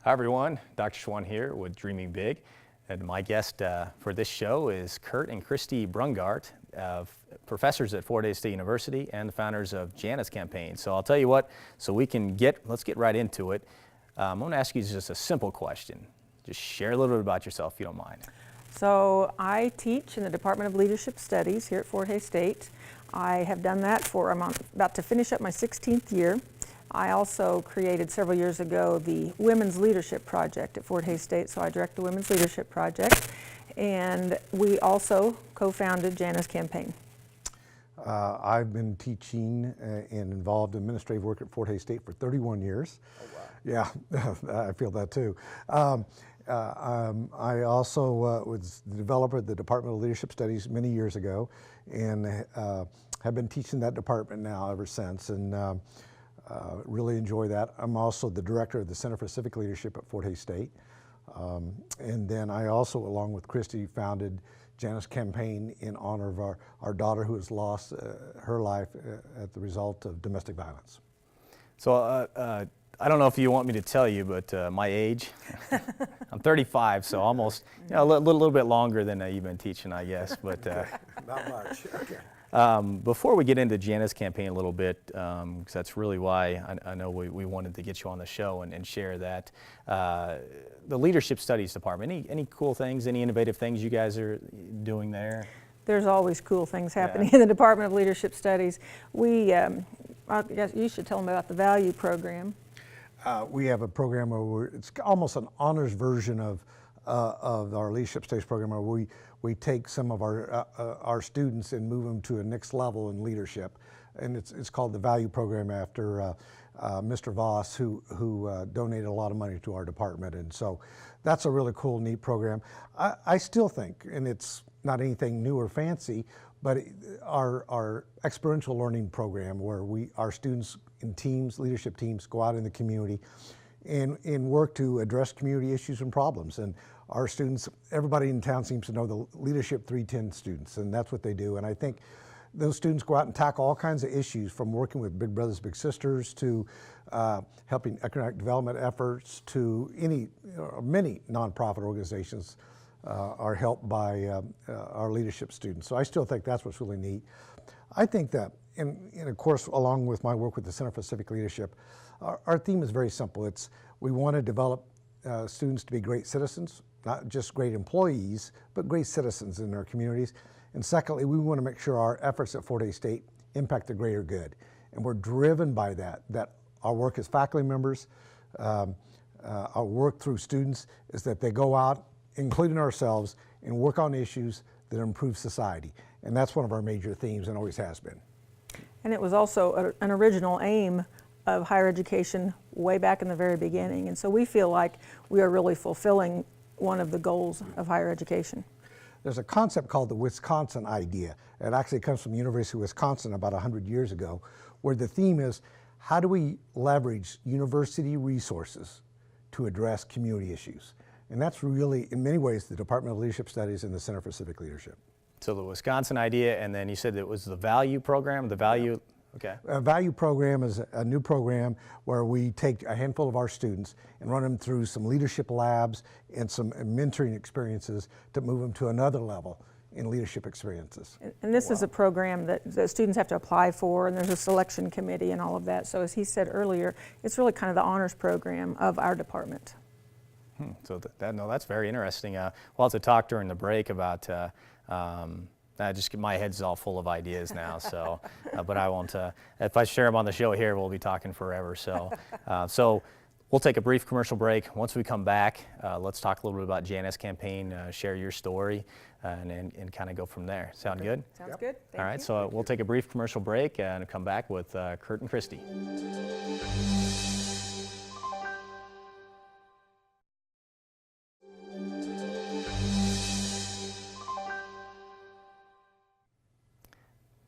Hi everyone, Dr. Schwan here with Dreaming Big, and my guest for this show is Curt and Christie Brungardt, professors at Fort Hays State University and the founders of Janas Campaign. So I'll tell you what, let's get right into it. I'm going to ask you just a simple question. Just share a little bit about yourself if you don't mind. So I teach in the Department of Leadership Studies here at Fort Hays State. I have done that for, I'm about to finish up my 16th year. I also created several years ago the Women's Leadership Project at Fort Hays State, so I direct the Women's Leadership Project. And we also co-founded Janas Campaign. I've been teaching and involved in administrative work at Fort Hays State for 31 years. Oh, wow. Yeah, I feel that too. I also was the developer of the Department of Leadership Studies many years ago, and have been teaching that department now ever since, and really enjoy that. I'm also the director of the Center for Civic Leadership at Fort Hays State. And then I also, along with Christie, founded Janas Campaign in honor of our daughter who has lost her life at the result of domestic violence. So I don't know if you want me to tell you, but my age, I'm 35, so almost a little bit longer than you've been teaching, I guess. But not much. Okay. Before we get into Janas Campaign a little bit, because that's really why I know we wanted to get you on the show and share that, the Leadership Studies Department, any cool things, any innovative things you guys are doing there? There's always cool things happening in the Department of Leadership Studies. I guess you should tell them about the Value Program. We have a program where it's almost an honors version of our Leadership Studies program, where we take some of our students and move them to a next level in leadership, and it's called the Value Program after Mr. Voss, who donated a lot of money to our department, and so that's a really cool, neat program. I still think, and it's not anything new or fancy, but our experiential learning program, where our students in teams, leadership teams, go out in the community and work to address community issues and problems. And our students, everybody in town seems to know the Leadership 310 students, and that's what they do. And I think those students go out and tackle all kinds of issues, from working with Big Brothers Big Sisters to helping economic development efforts to many nonprofit organizations are helped by our leadership students. So I still think that's what's really neat. I think that, and of course, along with my work with the Center for Civic Leadership, our theme is very simple. We want to develop students to be great citizens, not just great employees, but great citizens in their communities. And secondly, we want to make sure our efforts at Fort Hays State impact the greater good. And we're driven by that our work as faculty members, our work through students, is that they go out, including ourselves, and work on issues that improve society. And that's one of our major themes and always has been. And it was also an original aim of higher education way back in the very beginning. And so we feel like we are really fulfilling one of the goals of higher education. There's a concept called the Wisconsin idea. It actually comes from the University of Wisconsin about 100 years ago, where the theme is, how do we leverage university resources to address community issues? And that's really, in many ways, the Department of Leadership Studies and the Center for Civic Leadership. So the Wisconsin idea, and then you said it was the Value Program, the Value... Yeah. Okay. A Value Program is a new program where we take a handful of our students and run them through some leadership labs and some mentoring experiences to move them to another level in leadership experiences. And this is a program that the students have to apply for, and there's a selection committee and all of that. So as he said earlier, it's really kind of the honors program of our department. So that's very interesting. We'll have to talk during the break about my head's all full of ideas now, so, but I won't, if I share them on the show here, we'll be talking forever. So, so we'll take a brief commercial break. Once we come back, let's talk a little bit about Janas Campaign, share your story, and kind of go from there. Sound good? Sounds good. All right, so we'll take a brief commercial break and come back with Curt and Christie.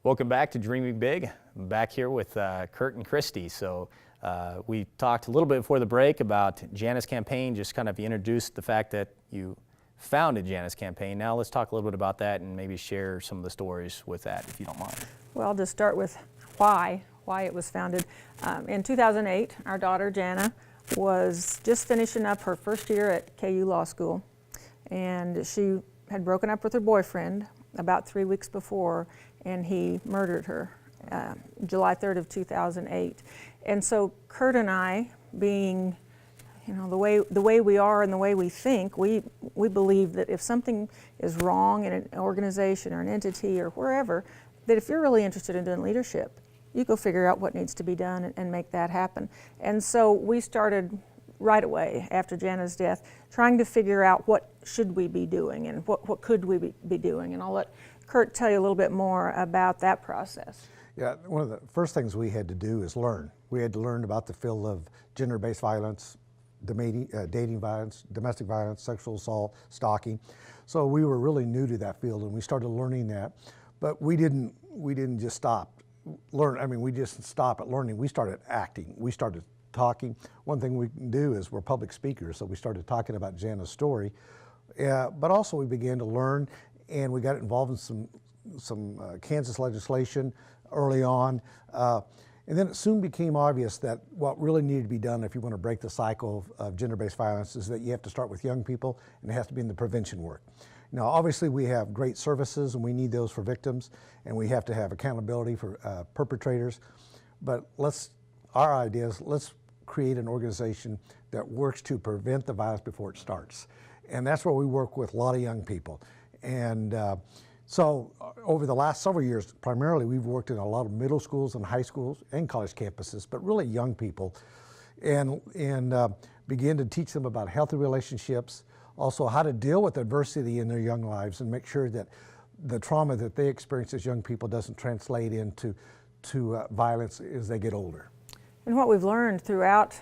Welcome back to Dreaming Big. I'm back here with Curt and Christie. So we talked a little bit before the break about Janas Campaign, just kind of introduced the fact that you founded Janas Campaign. Now let's talk a little bit about that and maybe share some of the stories with that, if you don't mind. Well, I'll just start with why it was founded. In 2008, our daughter, Jana, was just finishing up her first year at KU Law School, and she had broken up with her boyfriend about 3 weeks before, and he murdered her July 3rd of 2008. And so Curt and I, being the way we are and the way we think, we believe that if something is wrong in an organization or an entity or wherever, that if you're really interested in doing leadership, you go figure out what needs to be done and make that happen. And so we started right away after Jana's death trying to figure out what should we be doing and what could we be doing. And I'll let Curt tell you a little bit more about that process. Yeah, one of the first things we had to do is learn. We had to learn about the field of gender-based violence, dating violence, domestic violence, sexual assault, stalking. So we were really new to that field, and we started learning that. But we didn't just stop we just stop at learning. We started acting. We started talking. One thing we can do is we're public speakers, so we started talking about Jana's story. But also we began to learn, and we got involved in some Kansas legislation early on. And then it soon became obvious that what really needed to be done if you want to break the cycle of gender-based violence is that you have to start with young people, and it has to be in the prevention work. Now, obviously, we have great services, and we need those for victims, and we have to have accountability for perpetrators. But our idea is let's create an organization that works to prevent the violence before it starts. And that's where we work with a lot of young people. And so over the last several years, primarily we've worked in a lot of middle schools and high schools and college campuses, but really young people, and begin to teach them about healthy relationships, also how to deal with adversity in their young lives and make sure that the trauma that they experience as young people doesn't translate into violence as they get older. And what we've learned throughout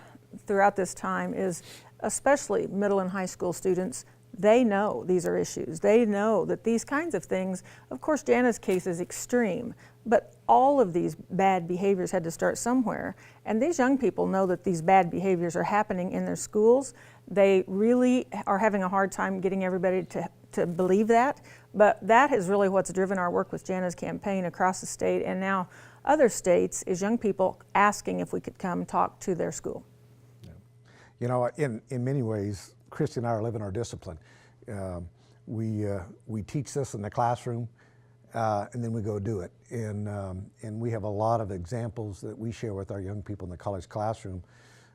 this time is, especially middle and high school students, they know these are issues. They know that these kinds of things, of course Jana's case is extreme, but all of these bad behaviors had to start somewhere. And these young people know that these bad behaviors are happening in their schools. They really are having a hard time getting everybody to believe that. But that is really what's driven our work with Janas Campaign across the state and now other states, is young people asking if we could come talk to their school. You know, in many ways, Christie and I are living our discipline. We teach this in the classroom, and then we go do it. And we have a lot of examples that we share with our young people in the college classroom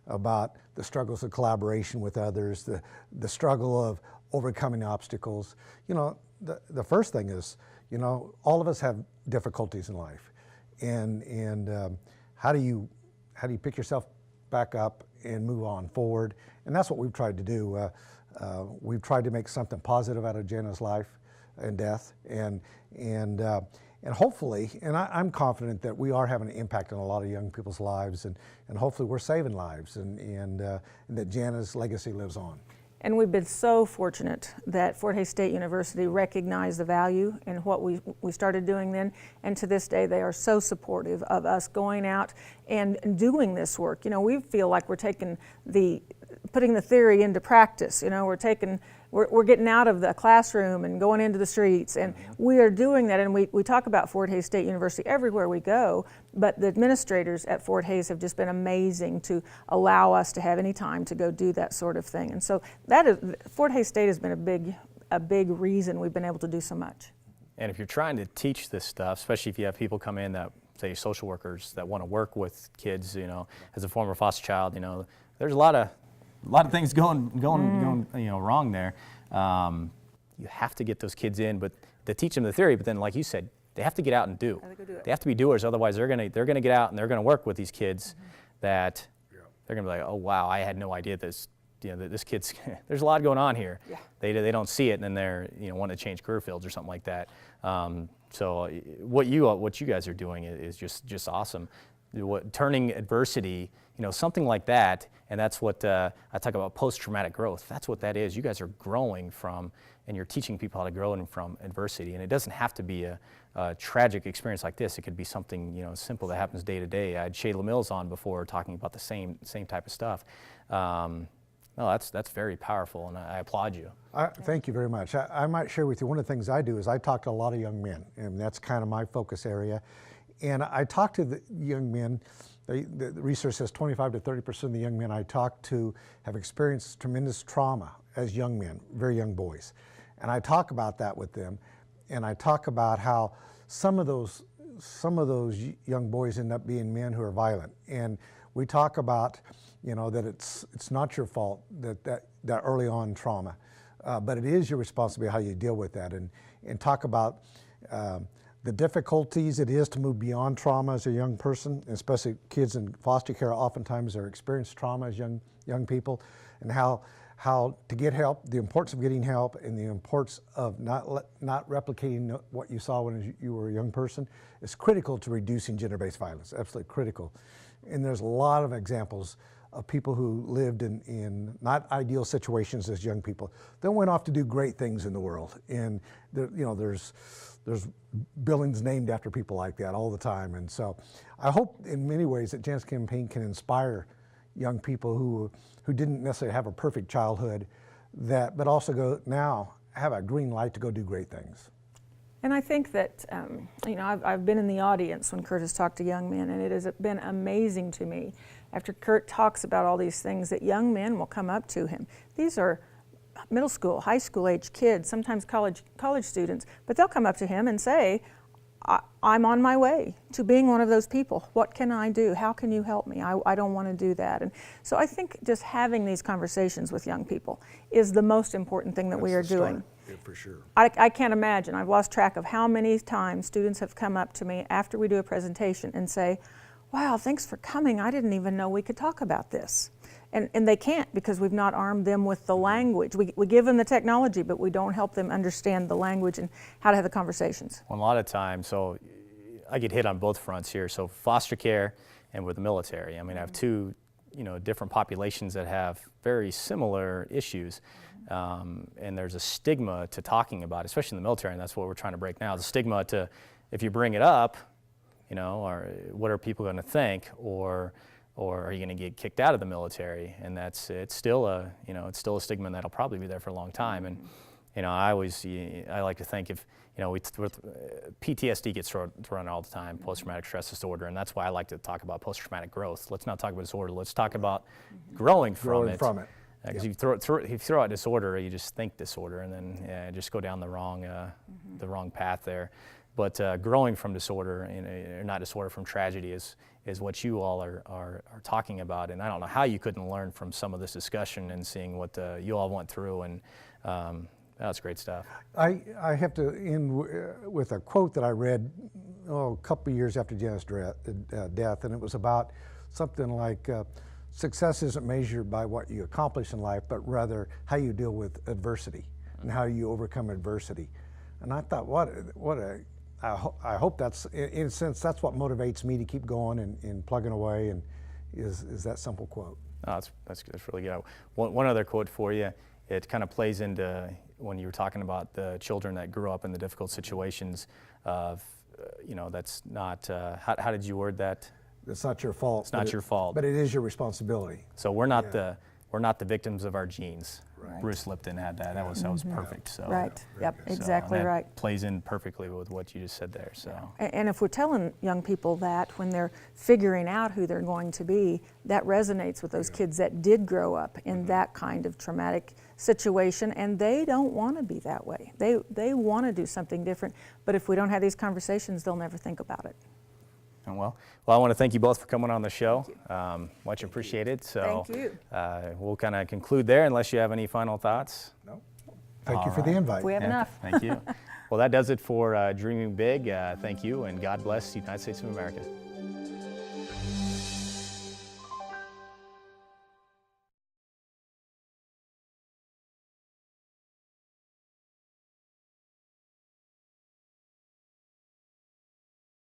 about the struggles of collaboration with others, the struggle of overcoming obstacles. You know, the first thing is, you know, all of us have difficulties in life, and how do you pick yourself back up and move on forward? And that's what we've tried to do. We've tried to make something positive out of Jana's life and death, and hopefully, and I'm confident that we are having an impact on a lot of young people's lives, and hopefully we're saving lives, and that Jana's legacy lives on. And we've been so fortunate that Fort Hays State University recognized the value in what we started doing then, and to this day they are so supportive of us going out and doing this work. You know, we feel like we're putting the theory into practice. You know, we're getting out of the classroom and going into the streets, and we are doing that. And we talk about Fort Hays State University everywhere we go, but the administrators at Fort Hays have just been amazing to allow us to have any time to go do that sort of thing. And so Fort Hays State has been a big reason we've been able to do so much. And if you're trying to teach this stuff, especially if you have people come in that, say, social workers that want to work with kids, you know, as a former foster child, you know, there's a lot of things going wrong there. You have to get those kids in, but to teach them the theory. But then, like you said, they have to get out and do. They have to be doers. Otherwise, they're gonna get out and they're gonna work with these kids that they're gonna be like, oh wow, I had no idea this. You know, this kid's there's a lot going on here. Yeah. They don't see it, and then they're want to change career fields or something like that. So what you guys are doing is just awesome. Turning adversity, something like that, and that's what I talk about, post-traumatic growth. That's what that is. You guys are growing from, and you're teaching people how to grow from adversity. And it doesn't have to be a tragic experience like this. It could be something simple that happens day to day. I had Shayla Mills on before talking about the same type of stuff. No, that's very powerful, and I applaud you. Thank you very much. I might share with you, one of the things I do is I talk to a lot of young men, and that's kind of my focus area. And I talk to the young men The research says 25 to 30% of the young men I talk to have experienced tremendous trauma as young men, very young boys. And I talk about that with them, and I talk about how some of those young boys end up being men who are violent. And we talk about, that it's not your fault that early on trauma, but it is your responsibility how you deal with that, and talk about the difficulties it is to move beyond trauma as a young person, especially kids in foster care oftentimes are experienced trauma as young people, and how to get help, the importance of getting help, and the importance of not replicating what you saw when you were a young person is critical to reducing gender-based violence, absolutely critical. And there's a lot of examples of people who lived in not ideal situations as young people, then went off to do great things in the world. And there's buildings named after people like that all the time. And so I hope in many ways that Janas Campaign can inspire young people who didn't necessarily have a perfect childhood, but also now have a green light to go do great things. And I think that, I've been in the audience when Curt has talked to young men, and it has been amazing to me after Curt talks about all these things that young men will come up to him. These are middle school, high school age kids, sometimes college students, but they'll come up to him and say, I'm on my way to being one of those people. What can I do? How can you help me? I don't want to do that. And so I think just having these conversations with young people is the most important thing that we are doing. Yeah, for sure. I can't imagine. I've lost track of how many times students have come up to me after we do a presentation and say, wow, thanks for coming. I didn't even know we could talk about this. And they can't because we've not armed them with the language. We give them the technology, but we don't help them understand the language and how to have the conversations. Well, a lot of times, so I get hit on both fronts here. So foster care and with the military. I mean, I have two, different populations that have very similar issues. And there's a stigma to talking about, especially in the military, and that's what we're trying to break now. The stigma to, if you bring it up, or what are people going to think, or are you going to get kicked out of the military? And it's still a stigma that'll probably be there for a long time. And I like to think if PTSD gets thrown all the time, post-traumatic stress disorder, and that's why I like to talk about post-traumatic growth. Let's not talk about disorder. Let's talk about growing from it. Because if you throw out disorder, you just think disorder, and then just go down the wrong path there. But growing from disorder, or not disorder, from tragedy is what you all are talking about. And I don't know how you couldn't learn from some of this discussion and seeing what you all went through. And that's great stuff. I have to end with a quote that I read a couple of years after Janas' death, and it was about something like, success isn't measured by what you accomplish in life, but rather how you deal with adversity and how you overcome adversity. And I thought, I hope that's, in a sense, that's what motivates me to keep going and plugging away, and is that simple quote. Oh, that's really good. One other quote for you. It kind of plays into when you were talking about the children that grew up in the difficult situations of, that's not, how did you word that? It's not your fault. It's not your fault. But it is your responsibility. So we're not the victims of our genes. Right. Bruce Lipton had that. That was perfect. So right. Yep. Exactly right. Plays in perfectly with what you just said there. So. And if we're telling young people that when they're figuring out who they're going to be, that resonates with those kids that did grow up in that kind of traumatic situation, and they don't want to be that way. They want to do something different. But if we don't have these conversations, they'll never think about it. Well, I want to thank you both for coming on the show. Much appreciated. So thank you. We'll kind of conclude there unless you have any final thoughts. No. Thank you for the invite. We have enough. Thank you. Well, that does it for Dreaming Big. Thank you, and God bless the United States of America.